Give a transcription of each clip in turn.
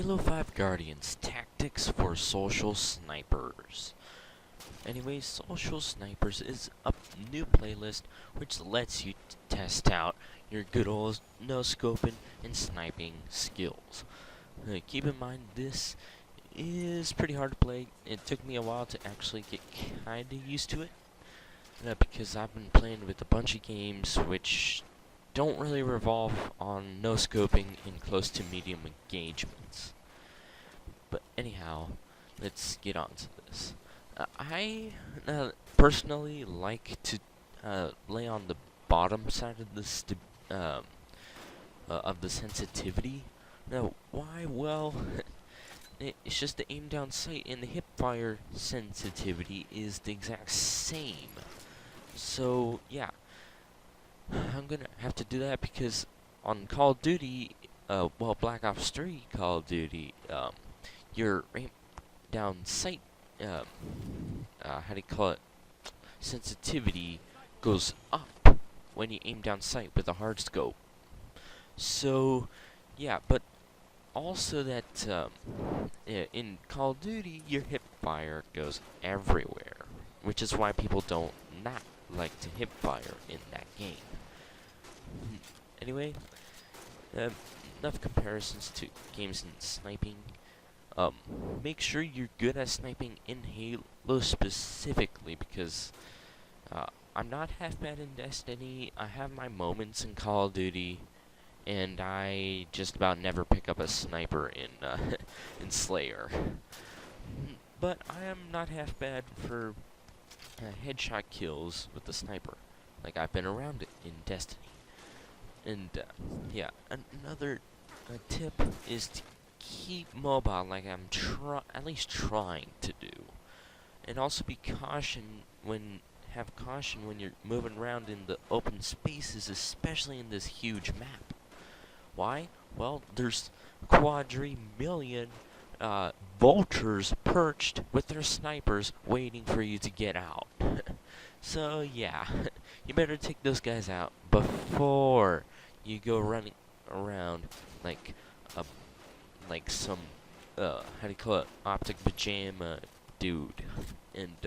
Halo 5 Guardians Tactics for Social Snipers. Anyway, Social Snipers is a new playlist which lets you test out your good old no-scoping and sniping skills. Keep in mind, this is pretty hard to play. It took me a while to actually get kinda used to it, because I've been playing with a bunch of games which don't really revolve on no-scoping in close to medium engagements. But anyhow, let's get on to this. I personally like to lay on the bottom side of the sensitivity. Now, why? Well, it's just the aim down sight and the hip fire sensitivity is the exact same. So yeah, I'm gonna have to do that because on Call of Duty, well, Black Ops 3 Call of Duty, your aim down sight, how do you call it, sensitivity goes up when you aim down sight with a hard scope. So, yeah, but also that, in Call of Duty, your hip fire goes everywhere, which is why people don't not like to hip fire in that game. Anyway, enough comparisons to games in sniping. Make sure you're good at sniping in Halo specifically, because I'm not half bad in Destiny. I have my moments in Call of Duty, and I just about never pick up a sniper in in Slayer. But I am not half bad for headshot kills with the sniper. Like, I've been around it in Destiny. And yeah, another tip is to keep mobile, like I'm at least trying to do, and also have caution when you're moving around in the open spaces, especially in this huge map. Why? Well, there's quadrillion vultures perched with their snipers waiting for you to get out. So yeah, you better take those guys out before you go running around like some how do you call it, optic pajama dude. And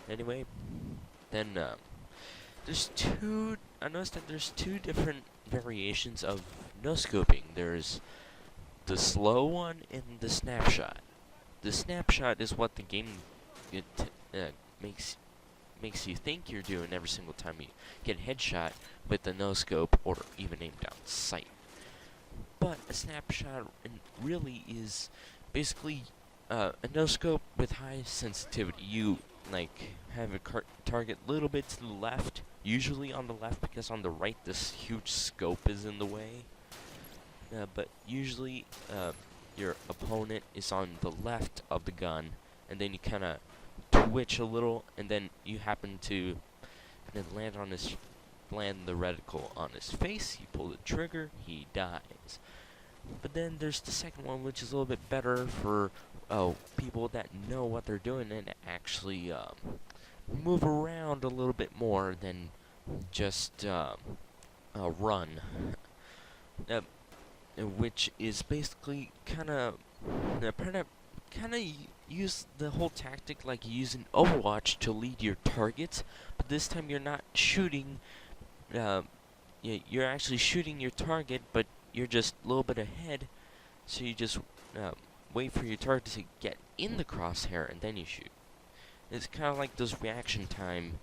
anyway, then I noticed that there's two different variations of no scoping. There's the slow one and the snapshot. The snapshot is what the game makes you think you're doing every single time you get a headshot with the no scope or even aim down sight. But a snapshot really is basically a no scope with high sensitivity. You like have a target a little bit to the left, usually on the left, because on the right this huge scope is in the way. But usually your opponent is on the left of the gun, and then you kind of twitch a little, and then you happen to land the reticle on his face. You pull the trigger, he dies. But then there's the second one, which is a little bit better for people that know what they're doing and actually move around a little bit more than just run. Which is basically kind of use the whole tactic like you use in Overwatch to lead your targets, but this time you're not shooting. You're actually shooting your target, but you're just a little bit ahead, so you just wait for your target to get in the crosshair and then you shoot. It's kind of like those reaction time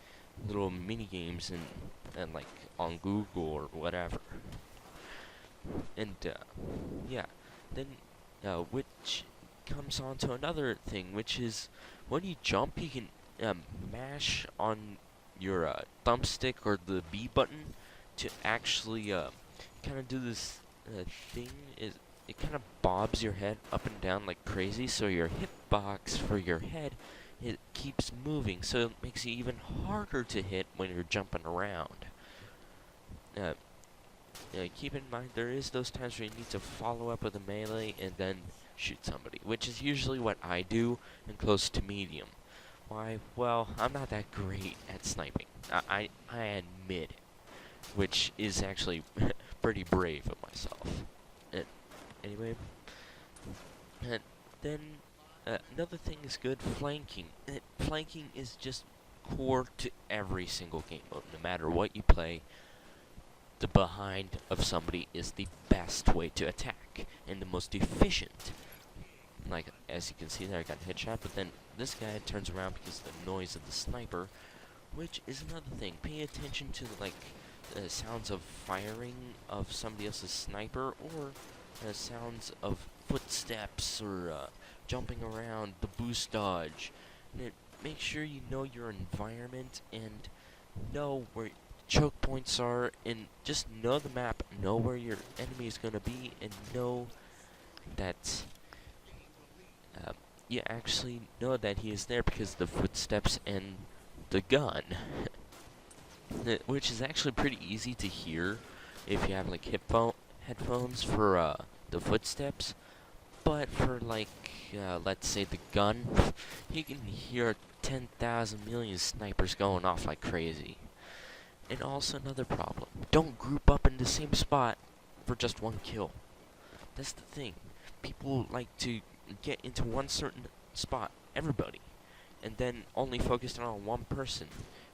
little mini games and like on Google or whatever. And yeah, then which comes on to another thing, which is when you jump, you can mash on your thumbstick or the B button to actually kind of do this thing. It kind of bobs your head up and down like crazy, so your hitbox for your head, it keeps moving, so it makes it even harder to hit when you're jumping around. Keep in mind, there is those times where you need to follow up with a melee and then shoot somebody, which is usually what I do in close to medium. Why? Well, I'm not that great at sniping. I admit it, which is actually pretty brave of myself. Anyway, And then another thing is good flanking. Flanking is just core to every single game mode. No matter what you play, the behind of somebody is the best way to attack and the most efficient. Like, as you can see there, I got a headshot, but then this guy turns around because of the noise of the sniper, which is another thing. Pay attention to, like, the sounds of firing of somebody else's sniper, or sounds of footsteps, or jumping around, the boost dodge. And make sure you know your environment and know where choke points are, and just know the map, know where your enemy is going to be, and know that you actually know that he is there because of the footsteps and the gun. Which is actually pretty easy to hear if you have like headphones for the footsteps, but for like let's say the gun, you can hear 10,000 million snipers going off like crazy. And also another problem, don't group up in the same spot for just one kill. That's the thing. People like to get into one certain spot, everybody, and then only focus on one person,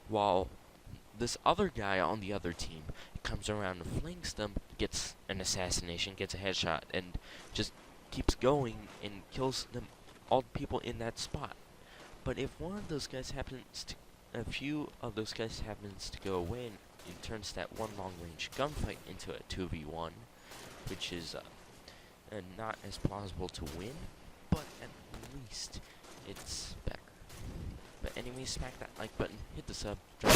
while this other guy on the other team comes around and flanks them, gets an assassination, gets a headshot, and just keeps going and kills them, all the people in that spot. But if one of those guys happens to, a few of those guys happens to go away, and it turns that one long-range gunfight into a 2v1, which is not as plausible to win, but at least it's better. But anyway, smack that like button, hit the sub, drop